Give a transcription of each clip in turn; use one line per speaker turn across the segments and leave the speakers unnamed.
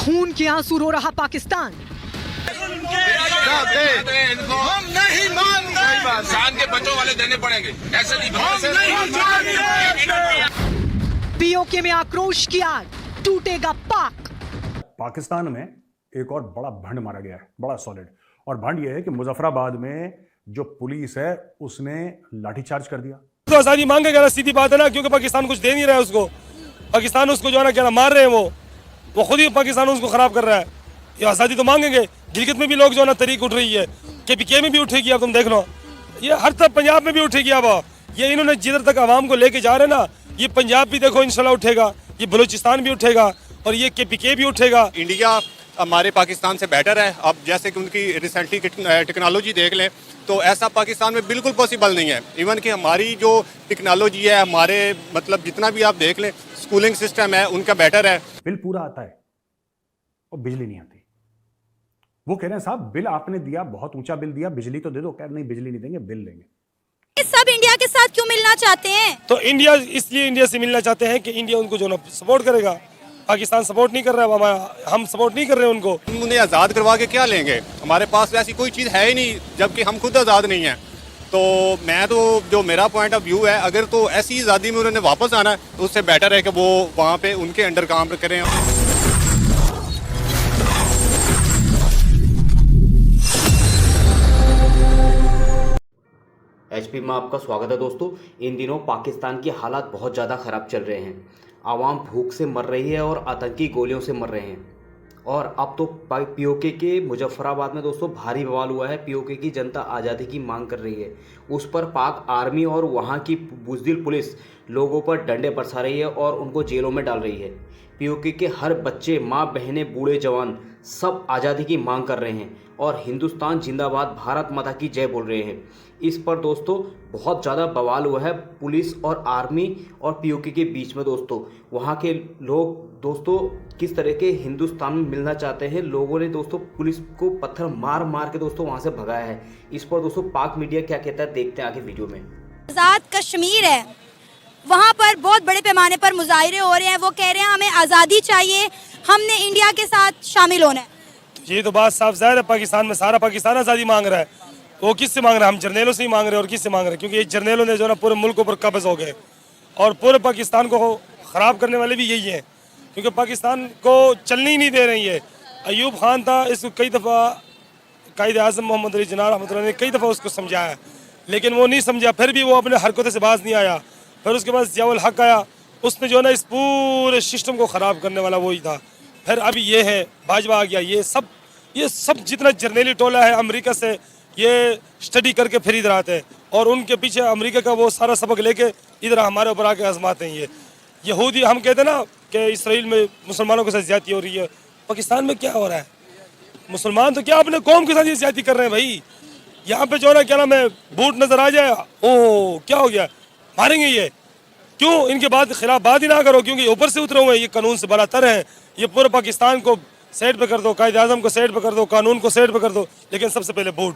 खून के आंसू रो रहा पाकिस्तान।
हम नहीं मानते,
शान के बच्चों वाले देने पड़ेंगे, ऐसे नहीं
पीओके में आक्रोश की आग, टूटेगा पाक।
पाकिस्तान में एक और बड़ा भंड मारा गया है, बड़ा सॉलिड। और भंड यह है कि मुजफ्फराबाद में जो पुलिस है उसने लाठीचार्ज कर दिया।
तो आजादी मांगेगा, सीधी बात है ना, क्योंकि पाकिस्तान कुछ दे नहीं रहा है उसको। पाकिस्तान उसको जो है ना क्या मार रहे हैं, वो खुद ही पाकिस्तान उसको खराब कर रहा है। ये आज़ादी तो मांगेंगे। गिलगित में भी लोग जो है ना तरीक उठ रही है, केपीके में भी उठेगी, अब तुम देख लो, ये हर तरफ पंजाब में भी उठेगी। अब ये इन्होंने जिधर तक आवाम को लेके जा रहे हैं ना, ये पंजाब भी देखो इंशाल्लाह उठेगा, ये बलूचिस्तान भी उठेगा और ये केपीके भी उठेगा।
इंडिया हमारे पाकिस्तान से बेटर है। अब जैसे कि उनकी रिसेंटली टेक्नोलॉजी देख लें तो ऐसा पाकिस्तान में बिल्कुल पॉसिबल नहीं है। इवन कि हमारी जो टेक्नोलॉजी है, हमारे मतलब जितना भी आप देख लें, स्कूलिंग सिस्टम है उनका बेटर है।
बिल पूरा आता है और बिजली नहीं आती। वो कह रहे हैं साहब बिल आपने दिया, बहुत ऊंचा बिल दिया, बिजली तो दे दो। कह रहे नहीं, बिजली नहीं देंगे, बिल देंगे।
सब इंडिया के साथ क्यों मिलना चाहते हैं?
तो इंडिया इसलिए इंडिया से मिलना चाहते हैं कि इंडिया उनको जो ना सपोर्ट करेगा। पाकिस्तान सपोर्ट नहीं कर रहा है, हम सपोर्ट नहीं कर रहे हैं उनको।
उन्हें आज़ाद करवा के क्या लेंगे? हमारे पास ऐसी कोई चीज़ है ही नहीं, जबकि हम खुद आज़ाद नहीं हैं। तो मैं तो जो मेरा पॉइंट ऑफ व्यू है, अगर तो ऐसी आज़ादी में उन्होंने वापस आना है तो उससे बेटर है कि वो वहाँ पे उनके अंडर काम करें।
एचपी में आपका स्वागत है दोस्तों। इन दिनों पाकिस्तान की हालात बहुत ज़्यादा ख़राब चल रहे हैं। आवाम भूख से मर रही है और आतंकी गोलियों से मर रहे हैं। और अब तो पीओके के मुजफ्फराबाद में दोस्तों भारी बवाल हुआ है। पीओके की जनता आज़ादी की मांग कर रही है, उस पर पाक आर्मी और वहाँ की बुज़दिल पुलिस लोगों पर डंडे बरसा रही है और उनको जेलों में डाल रही है। पीओके के हर बच्चे, माँ, बहनें, बूढ़े, जवान सब आज़ादी की मांग कर रहे हैं और हिंदुस्तान जिंदाबाद, भारत माता की जय बोल रहे हैं। इस पर दोस्तों बहुत ज़्यादा बवाल हुआ है पुलिस और आर्मी और पीओके के बीच में। दोस्तों वहाँ के लोग दोस्तों किस तरह के हिंदुस्तान में मिलना चाहते हैं। लोगों ने दोस्तों पुलिस को पत्थर मार मार के दोस्तों वहाँ से भगाया है। इस पर दोस्तों पाक मीडिया क्या कहता है, देखते हैं आगे वीडियो में।
आज़ाद कश्मीर है, वहाँ पर बहुत बड़े पैमाने पर मुजाहिरे हो रहे हैं। वो कह रहे हैं हमें आज़ादी चाहिए, हमने इंडिया के साथ शामिल होना है।
ये तो बात साफ जाहिर है, पाकिस्तान में सारा पाकिस्तान आज़ादी मांग रहा है। वो किससे मांग रहा है? हम जर्नेलों से ही मांग रहे हैं। और किससे मांग रहे हैं? क्योंकि ये जर्नेलों ने जो ना पूरे मुल्क पर कब्ज़ हो गए और पूरे पाकिस्तान को ख़राब करने वाले भी यही हैं, क्योंकि पाकिस्तान को चलने ही नहीं दे रही है। अयूब खान था, इसको कई दफ़ा कायद आज़म मोहम्मद अली जिन्ना रहमतुल्लाह ने कई दफ़ा उसको समझाया, लेकिन वो नहीं समझा। फिर भी वो अपने हरकतों से बाज नहीं आया। फिर उसके बाद ज़ियाउल हक आया, उसने जो ना इस पूरे सिस्टम को ख़राब करने वाला वही था। फिर अभी ये है भाजपा आ गया। ये सब जितना जर्नेली टोला है अमेरिका से, ये स्टडी करके फिर इधर आते हैं और उनके पीछे अमेरिका का वो सारा सबक लेके इधर हमारे ऊपर आके आजमाते हैं। ये यहूदी, हम कहते हैं ना कि इसराइल में मुसलमानों के साथ ज्यादती हो रही है, पाकिस्तान में क्या हो रहा है? मुसलमान तो क्या अपने कौम के साथ ये ज्यादती कर रहे हैं भाई। यहाँ पे जो है क्या नाम है, बूट नजर आ जाए, ओह क्या हो गया, मारेंगे ये। क्यों इनके बाद खिलाफ बात ही ना करो, क्योंकि ऊपर से उतरे हुए हैं, ये कानून से बरातर हैं। ये पूरे पाकिस्तान को साइड पे कर दो, कायद आज़म को साइड पे कर दो, कानून को साइड पे कर दो, लेकिन सबसे पहले बूट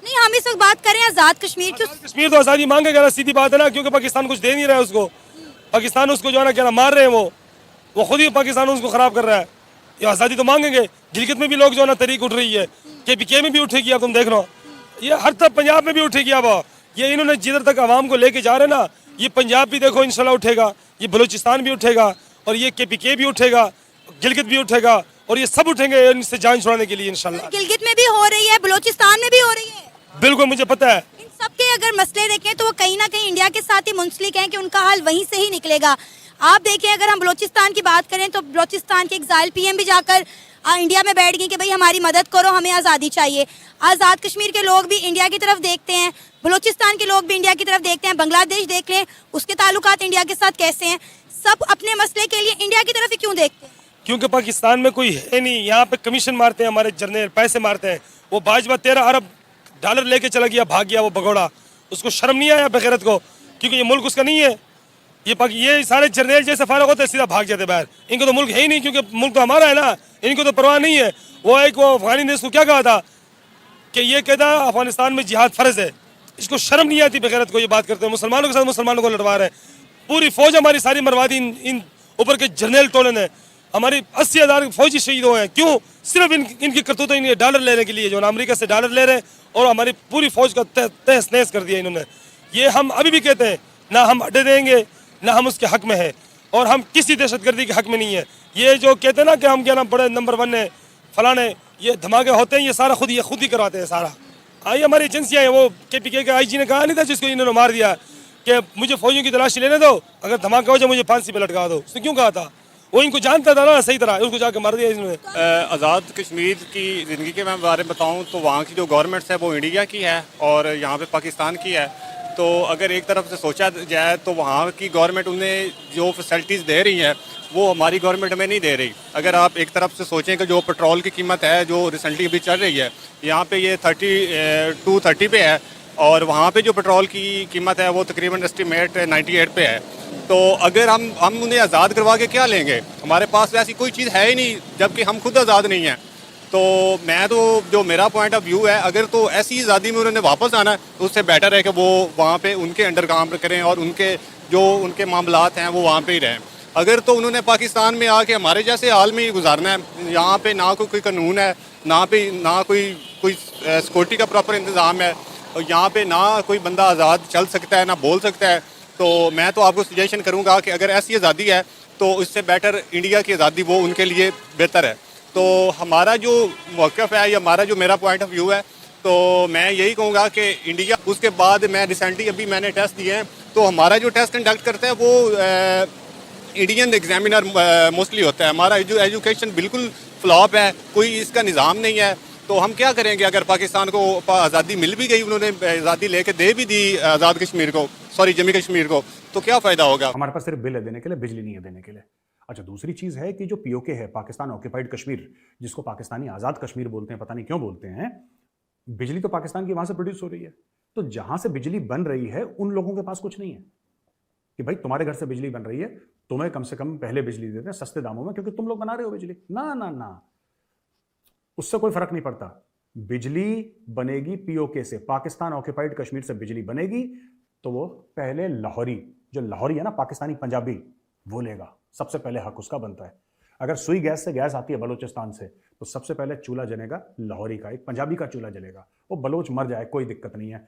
नहीं। हम इस वक्त बात करें आज़ाद कश्मीर की।
कश्मीर तो आज़ादी मांगेगा, सीधी बात है ना, क्योंकि पाकिस्तान कुछ दे नहीं रहा है उसको। पाकिस्तान उसको जो है ना क्या मार रहे हैं, वो खुद ही पाकिस्तान उसको खराब कर रहा है। ये आज़ादी तो मांगेंगे। गिलगित में भी लोग जो है ना तरीक उठ रही है, केपीके में भी उठेगी, अब तुम देख लो, ये हर तरफ पंजाब में भी उठेगी। अब ये इन्होंने जिधर तक आवाम को लेके जा रहे हैं ना, ये पंजाब भी देखो इंशाल्लाह उठेगा, ये बलूचिस्तान भी उठेगा और ये केपीके भी उठेगा, गिलगित भी उठेगा और ये सब उठेंगे इनसे जान छुड़ाने के लिए इंशाल्लाह।
गिलगित में भी हो रही है, बलूचिस्तान में भी हो रही है।
बिल्कुल मुझे पता है।
इन सबके अगर मसले देखें तो वो कहीं ना कहीं इंडिया के साथ ही मुंसलिक हैं कि उनका हल वहीं से ही निकलेगा। आप देखिए, अगर हम बलूचिस्तान की बात करें तो बलूचिस्तान के एक्साइल पीएम भी जाकर इंडिया में बैठ गए कि भाई हमारी मदद करो, हमें आज़ादी चाहिए। आज़ाद कश्मीर के लोग भी इंडिया की तरफ देखते हैं, बलूचिस्तान के लोग भी इंडिया की तरफ देखते हैं। बांग्लादेश देख लें, उसके ताल्लुकात इंडिया के साथ कैसे हैं। सब अपने मसले के लिए इंडिया की तरफ ही क्यों देखते हैं?
क्योंकि पाकिस्तान में कोई है नहीं। यहाँ पे कमीशन मारते हैं हमारे जर्नल, पैसे मारते हैं। वो भाजपा 13 अरब डॉलर लेके चला गया, भाग गया वो भगोड़ा। उसको शर्म नहीं आया बगैरत को, क्योंकि ये मुल्क उसका नहीं है। ये सारे जर्नल जैसे फारग होते हैं सीधा भाग जाते बाहर। इनको तो मुल्क है ही नहीं, क्योंकि मुल्क तो हमारा है ना, इनको तो परवाह नहीं है। वो अफगानी ने इसको क्या कहा था कि ये कहता अफगानिस्तान में जिहाद फर्ज है। इसको शर्म नहीं आती बगैरत को ये बात करते हैं। मुसलमानों के साथ मुसलमानों को लड़वा रहे हैं। पूरी फौज हमारी सारी मरवा दी इन ऊपर के जर्नल टोले ने। हमारी 80,000 फौजी शहीद हुए हैं। क्यों? सिर्फ इनकी करतूतें, इनके डॉलर लेने के लिए, जो अमेरिका से डॉलर ले रहे हैं और हमारी पूरी फौज का तहस नहस कर दिया इन्होंने। ये हम अभी भी कहते हैं, ना हम अड्डे देंगे, ना हम उसके हक में है, और हम किसी दहशतगर्दी के हक में नहीं है। ये जो कहते हैं ना कि हम क्या नाम बड़े नंबर 1 है फलाने, ये धमाके होते हैं, ये सारा खुद ही करवाते हैं सारा। आई हमारी एजेंसियाँ हैं, वो KPK के IG ने कहा नहीं था जिसको इन्होंने मार दिया कि मुझे फौजियों की तलाशी लेने दो, अगर धमाका हो जाए मुझे फांसी पे लटका दो। उसने क्यों कहा था? वो इनको जानता था ना सही तरह, उसको जाके मार दिया इन्होंने।
आज़ाद कश्मीर की ज़िंदगी के मैं बारे में बताऊं तो वहाँ की जो गवर्नमेंट्स है वो इंडिया की है और यहाँ पे पाकिस्तान की है। तो अगर एक तरफ से सोचा जाए तो वहाँ की गवर्नमेंट उन्हें जो फैसिलिटीज़ दे रही है वो हमारी गवर्नमेंट में नहीं दे रही। अगर आप एक तरफ से सोचें कि जो पेट्रोल की कीमत है जो रिसेंटली अभी चल रही है, यहाँ पे ये 32-30 पे है और वहाँ पे जो पेट्रोल की कीमत है वो तकरीबन एस्टिमेट 98 पे है। तो अगर हम उन्हें आज़ाद करवा के क्या लेंगे? हमारे पास ऐसी कोई चीज़ है ही नहीं, जबकि हम खुद आज़ाद नहीं हैं। तो मैं तो जो मेरा पॉइंट ऑफ व्यू है, अगर तो ऐसी आज़ादी में उन्होंने वापस आना है तो उससे बेटर है कि वो वहाँ पे उनके अंडर काम करें और उनके मामलात हैं वो वहाँ पे ही रहें। अगर तो उन्होंने पाकिस्तान में आके हमारे जैसे हाल में ही गुजारना है, यहाँ पे ना कोई कानून है, ना कोई सिक्योरिटी का प्रॉपर इंतज़ाम है, और यहाँ पे ना कोई बंदा आज़ाद चल सकता है ना बोल सकता है, तो मैं तो आपको सजेशन करूँगा कि अगर ऐसी आज़ादी है तो इससे बेटर इंडिया की आज़ादी वो उनके लिए बेहतर है। तो हमारा जो मौक़िफ़ है या हमारा जो मेरा पॉइंट ऑफ व्यू है, तो मैं यही कहूँगा कि इंडिया, उसके बाद मैं रिसेंटली अभी मैंने टेस्ट दिए हैं, तो हमारा जो टेस्ट कंडक्ट करता है वो इंडियन एग्जामिनर मोस्टली होता है। हमारा एजुकेशन बिल्कुल फ्लॉप है, कोई इसका निज़ाम नहीं है। तो हम क्या करेंगे अगर पाकिस्तान को आज़ादी मिल भी गई, उन्होंने आज़ादी लेके दे भी दी आज़ाद कश्मीर को, जम्मू कश्मीर को, तो क्या फ़ायदा होगा?
हमारे पास सिर्फ बिल है देने के लिए, बिजली नहीं है देने के लिए। अच्छा, दूसरी चीज़ है कि जो POK है, पाकिस्तान ऑक्यूपाइड कश्मीर, जिसको पाकिस्तानी आज़ाद कश्मीर बोलते हैं, पता नहीं क्यों बोलते हैं, बिजली तो पाकिस्तान की वहाँ से प्रोड्यूस हो रही है। तो जहाँ से बिजली बन रही है उन लोगों के पास कुछ नहीं है कि भाई तुम्हारे घर से बिजली बन रही है, तुम्हें कम से कम पहले बिजली देते हैं सस्ते दामों में क्योंकि तुम लोग बना रहे हो बिजली। ना ना ना, उससे कोई फर्क नहीं पड़ता। बिजली बनेगी POK से, पाकिस्तान ऑक्यूपाइड कश्मीर से बिजली बनेगी तो वो पहले लाहौरी, जो लाहौरी है ना पाकिस्तानी पंजाबी, वो लेगा, सबसे पहले हक उसका बनता है। अगर सुई गैस से गैस आती है बलूचिस्तान से तो सबसे पहले चूल्हा जलेगा लाहौरी का, एक पंजाबी का चूल्हा जलेगा। वो बलोच मर जाए कोई दिक्कत नहीं है,